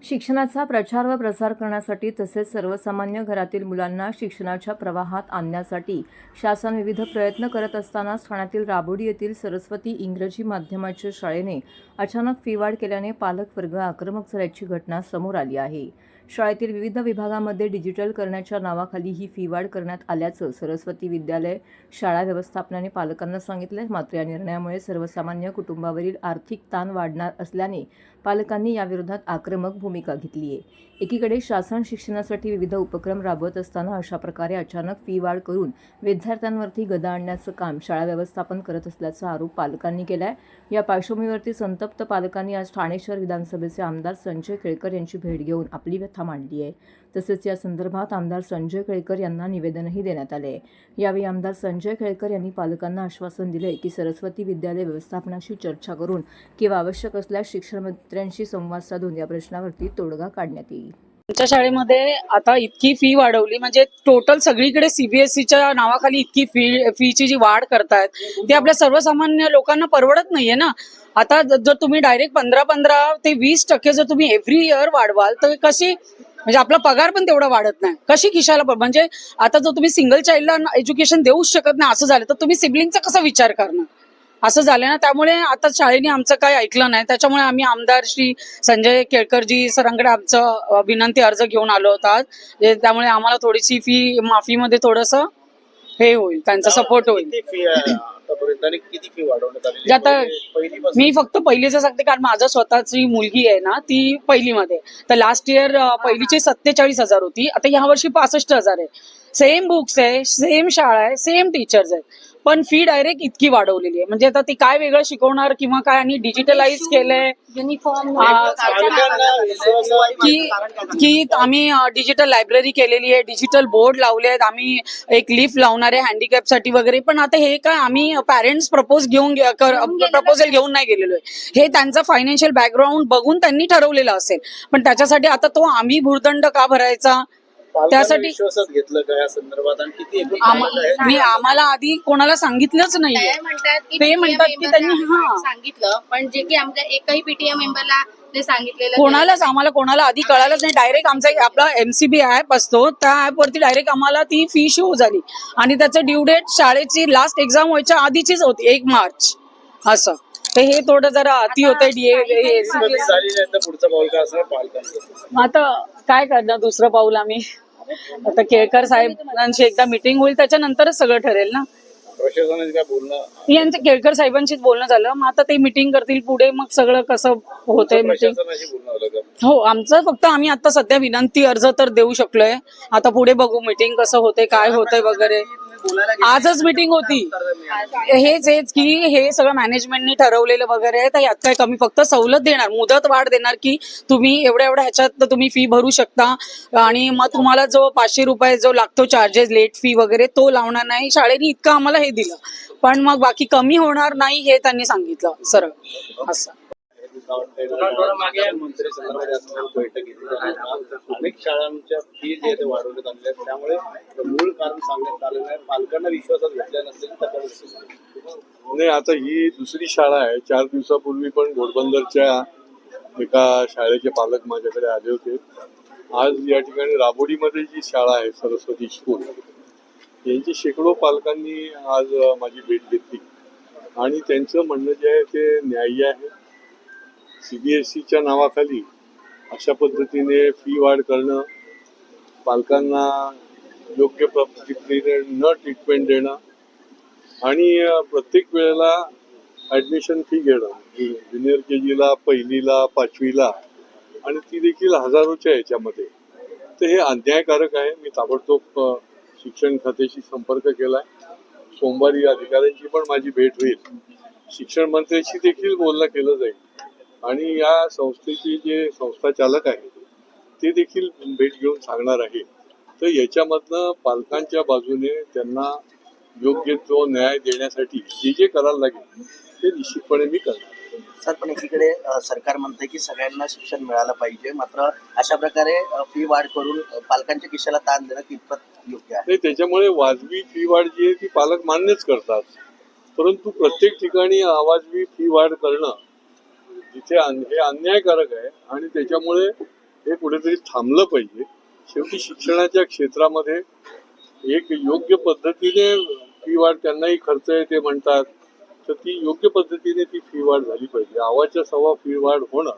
शिक्षणाचा प्रचार व प्रसार करण्यासाठी तसेच सर्वसामान्य घरातील मुलांना शिक्षणाच्या प्रवाहात आणण्यासाठी शासन विविध प्रयत्न करत असतानाच ठाण्यातील राबोडी येथील सरस्वती इंग्रजी माध्यमाच्या शाळेने अचानक फी वाढ केल्याने पालक वर्ग आक्रमक झाल्याची घटना समोर आली आहे. शाळेतील विविध विभागामध्ये डिजिटल करण्याच्या नावाखाली ही फी वाढ करण्यात आल्याचं सरस्वती विद्यालय शाळा व्यवस्थापनाने पालकांना सांगितले. मात्र या निर्णयामुळे सर्वसामान्य कुटुंबावरील आर्थिक ताण वाढणार असल्याने पालकांनी याविरोधात आक्रमक भूमिका घेतली आहे. एकीकडे शासन शिक्षणासाठी विविध उपक्रम राबवत असताना अशा प्रकारे अचानक फी वाढ करून विद्यार्थ्यांवरती गदा आणण्याचं काम शाळा व्यवस्थापन करत असल्याचा आरोप पालकांनी केलाय. या पार्श्वभूमीवरती संतप्त पालकांनी आज ठाणे शहर विधानसभेचे आमदार संजय केळकर यांची भेट घेऊन आपली व्यथा मांडली आहे. तसेच या संदर्भात आमदार संजय केळकर यांना निवेदनही देण्यात आले. यावेळी आमदार संजय केळकर यांनी पालकांना आश्वासन दिले की सरस्वती विद्यालय व्यवस्थापनाशी चर्चा करून किंवा आवश्यक असल्यास शिक्षण मंत्र्यांशी संवाद साधून या प्रश्नावरती तोडगा काढण्यात येईल. आमच्या शाळेमध्ये आता इतकी फी वाढवली, म्हणजे टोटल सगळीकडे सीबीएसईच्या नावाखाली इतकी फीची जी वाढ करतायत ती आपल्या सर्वसामान्य लोकांना परवडत नाहीये ना. आता जर तुम्ही डायरेक्ट 15 ते 20% जर तुम्ही एव्हरी इयर वाढवाल तर कशी, म्हणजे आपला पगार पण तेवढा वाढत नाही, कशी खिशाला म्हणजे आता जर तुम्ही सिंगल चाइल्डला एज्युकेशन देऊच शकत नाही असं झालं तर तुम्ही सिबलिंगचा कसा विचार करणार, असं झालं ना. त्यामुळे आता शाळेने आमचं काही ऐकलं नाही. त्याच्यामुळे आम्ही आमदार श्री संजय केळकरजी सरांकडे आमचं विनंती अर्ज घेऊन आलो होतात. त्यामुळे आम्हाला थोडीशी फी माफीमध्ये थोडंसं हे होईल, त्यांचा सपोर्ट होईल. आता मी फक्त पहिलीचं सांगते, कारण माझं स्वतःची मुलगी आहे ना, ती पहिलीमध्ये. तर लास्ट इयर पहिलीची 47,000 होती, आता या वर्षी 65,000 आहे. सेम बुक्स आहे, सेम शाळा आहे, सेम टीचर्स आहेत, पण फी डायरेक्ट इतकी वाढवलेली आहे. म्हणजे आता ती काय वेगळं शिकवणार किंवा काय. आणि डिजिटलाइज केलंय युनिफॉर्म, की आम्ही डिजिटल लायब्ररी केलेली आहे, डिजिटल बोर्ड लावले आहेत, आम्ही एक लिफ्ट लावणार आहे हँडिकॅप साठी वगैरे. पण आता हे काय आम्ही पॅरेंट्स प्रपोजल घेऊन नाही गेलेलो आहे. हे त्यांचा फायनान्शियल बॅकग्राऊंड बघून त्यांनी ठरवलेलं असेल, पण त्याच्यासाठी आता तो आम्ही भूर्दंड का भरायचा. त्यासाठी घेतलं का या संदर्भात आणि किती मी आम्हाला आधी कोणाला सांगितलंच नाही. ते म्हणतात की त्यांनी सांगितलं, पण जे की आमच्या एकही पीटीए मेंबरला ते सांगितलेलं कोणाला आधी कळालंच नाही. डायरेक्ट आमचा आपला MCB ऍप असतो, त्या ऍप वरती डायरेक्ट आम्हाला ती फी शो झाली आणि त्याचं ड्यू डेट शाळेची लास्ट एक्झाम व्हायच्या आधीचीच होती, 1 मार्च असं. तर हे थोडं जरा अति होतंय. पुढचं पाऊल काय असणार पालकांचं? आता काय करणार दुसरं पाऊल आम्ही, आता केळकर साहेबांची एकदा मीटिंग होईल, त्याच्यानंतरच सगळं ठरेल ना. प्रशासनाने काय बोलणं, यांचं केळकर साहेबांशीच बोलणं झालं, मग आता ते मीटिंग करतील पुढे, मग सगळं कसं होतंय मीटिंग. हो, आमचं फक्त आम्ही आता सध्या विनंती अर्ज तर देऊ शकलोय. आता पुढे बघू मीटिंग कसं होते, काय होतंय वगैरे. आजच मीटिंग होती, हेच की हे सगळं मॅनेजमेंटनी ठरवलेलं वगैरे. तर यात काय कमी, फक्त सवलत देणार, मुदत वाढ देणार की तुम्ही एवढ्या ह्याच्यात तुम्ही फी भरू शकता आणि मग तुम्हाला जो 500 रुपये जो लागतो चार्जेस लेट फी वगैरे तो लावणार नाही. शाळेने इतकं आम्हाला हे दिलं, पण मग बाकी कमी होणार नाही हे त्यांनी सांगितलं सरळ असं. अनेक शाळांच्या फी जे वाढवण्यात आल्या, त्यामुळे मूळ कारण सांगण्यात आलं नाही, पालकांना विश्वासात घेतल्या नसेल. नाही, आता ही दुसरी शाळा आहे. 4 दिवसापूर्वी पण घोडबंदरच्या एका शाळेचे पालक माझ्याकडे आले होते. आज या ठिकाणी राबोडीमध्ये जी शाळा आहे सरस्वती स्कूल, यांची शेकडो पालकांनी आज माझी भेट घेतली आणि त्यांचं म्हणणं जे आहे ते न्याय्य आहे. CBSEच्या नावाखाली अशा पद्धतीने फी वाढ करणं, पालकांना योग्य पद्धतीने न ट्रीटमेंट देणं आणि प्रत्येक वेळेला ॲडमिशन फी घेणं, ज्युनियर KGला, पहिलीला, 5वीला, आणि ती देखील हजारोच्या याच्यामध्ये, तर हे अन्यायकारक आहे. मी ताबडतोब शिक्षण खात्याशी संपर्क केलाय. सोमवारी अधिकाऱ्यांची पण माझी भेट होईल. शिक्षण मंत्र्यांशी देखील बोलणं केलं जाईल आणि या संस्थेचे जे संस्था चालक आहेत ते देखील भेट घेऊन सांगणार आहे. तर याच्यामधनं पालकांच्या बाजूने त्यांना योग्य तो न्याय देण्यासाठी जे करायला लागेल ते निश्चितपणे मी करणार. सर, पण एकीकडे सरकार म्हणते की सगळ्यांना शिक्षण मिळालं पाहिजे, मात्र अशा प्रकारे फी वाढ करून पालकांच्या खिशाला ताण देणं कितपत योग्य आहे? त्याच्यामुळे वाजवी फी वाढ जी आहे ती पालक मान्यच करतात, परंतु प्रत्येक ठिकाणी अवाजवी फी वाढ करणं जिथे हे अन्यायकारक आहे आणि त्याच्यामुळे हे कुठेतरी थांबलं पाहिजे. शेवटी शिक्षणाच्या क्षेत्रामध्ये एक योग्य पद्धतीने फी वाढ, त्यांनाही खर्च आहे ते म्हणतात, तर ती योग्य पद्धतीने ती फी वाढ झाली पाहिजे. आवाच्या सव्वा फी वाढ होणं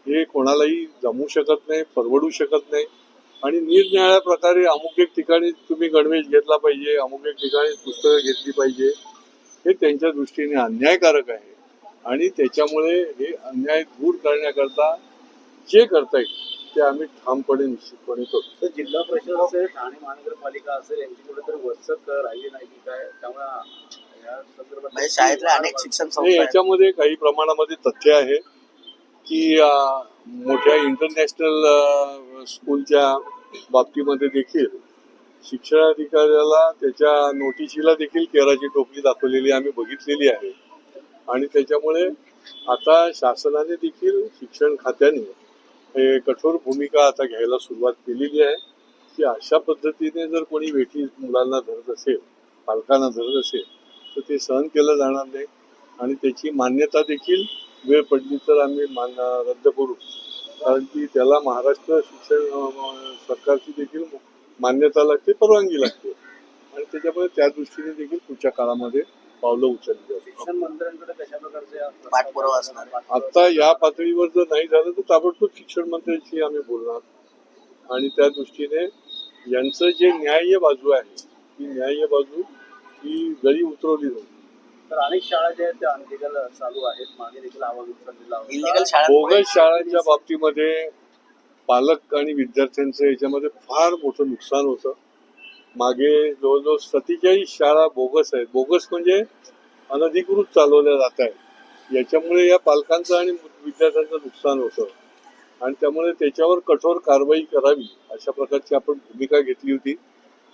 हे कोणालाही जमू शकत नाही, परवडू शकत नाही. आणि निरनिराळ्या प्रकारे अमुक एक ठिकाणी तुम्ही गणवेश घेतला पाहिजे, अमुक एक ठिकाणी पुस्तकं घेतली पाहिजे, हे त्यांच्या दृष्टीने अन्यायकारक आहे. आणि त्याच्यामुळे हे अन्याय दूर करण्याकरता जे करता येईल ते आम्ही ठामपणे निश्चितपणे करतो. तर जिल्हा परिषद असेल, ठाणे महानगरपालिका असेल, यांची कुठेतरी वचक राहिली नाही की काय, त्यामुळे या संदर्भात म्हणजे शाळेतल्या अनेक शिक्षण आणि संस्था आहेत. याच्यामध्ये काही प्रमाणामध्ये तथ्य आहे की मोठ्या इंटरनॅशनल स्कूलच्या बाबतीमध्ये देखील शिक्षणाधिकाऱ्याला त्याच्या नोटिशीला देखील केराची टोपली दाखवलेली आम्ही बघितलेली आहे. आणि त्याच्यामुळे आता शासनाने देखील शिक्षण खात्याने हे कठोर भूमिका आता घ्यायला सुरुवात केलेली आहे की अशा पद्धतीने जर कोणी वेठी मुलांना धरत असेल, पालकांना धरत असेल, तर ते सहन केलं जाणार नाही. आणि त्याची मान्यता देखील वेळ पडली तर आम्ही रद्द करू. कारण की त्याला महाराष्ट्र शिक्षण सरकारची देखील मान्यता लागते, परवानगी लागते. आणि त्याच्यामुळे त्या दृष्टीने देखील पुढच्या काळामध्ये पावलं उचलली जातील. शिक्षण मंत्र्यांकडे कशा प्रकारचे पाठपुरावा असणार आहे. आता या पातळीवर जर नाही झालं तर ताबडतोब शिक्षण मंत्र्यांशी आम्ही बोलणार. आणि त्या दृष्टीने यांचं जे न्याय्य बाजू आहे, ती न्याय्य बाजू ही जरी उतरवली जाईल. तर अनेक शाळा ज्या आहेत त्या अनलिगल चालू आहेत, मागे देखील आवाज उचललेला इलिगल होता. बोगस शाळांच्या बाबतीमध्ये पालक आणि विद्यार्थ्यांचं याच्यामध्ये फार मोठं नुकसान होतं. मागे जवळजवळ 47 शाळा बोगस आहेत. बोगस म्हणजे अनधिकृत चालवल्या जात आहेत. याच्यामुळे या पालकांचं आणि विद्यार्थ्यांचं नुकसान होतं. आणि त्यामुळे त्याच्यावर कठोर कारवाई करावी अशा प्रकारची आपण भूमिका घेतली होती.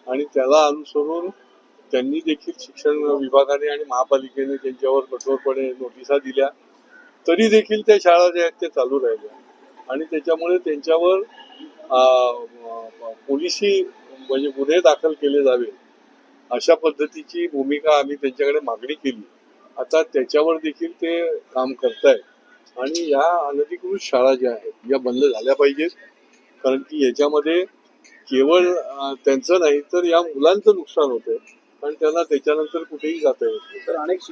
आणि त्याला अनुसरून त्यांनी देखील शिक्षण विभागाने आणि महापालिकेने त्यांच्यावर कठोरपणे नोटिसा दिल्या. तरी देखील त्या शाळा ज्या आहेत त्या चालू राहिल्या. आणि त्याच्यामुळे त्यांच्यावर पोलिसी म्हणजे गुन्हे दाखल केले जावे अशा पद्धतीची भूमिका आम्ही त्यांच्याकडे मागणी केली. आता त्याच्यावर देखील ते काम करतायत. आणि या अनधिकृत शाळा ज्या आहेत या बंद झाल्या पाहिजेत. कारण की याच्यामध्ये केवळ त्यांचं नाही तर या मुलांचं नुकसान होतं. कारण त्यांना त्याच्यानंतर कुठेही जाता येत नाही. तर अनेक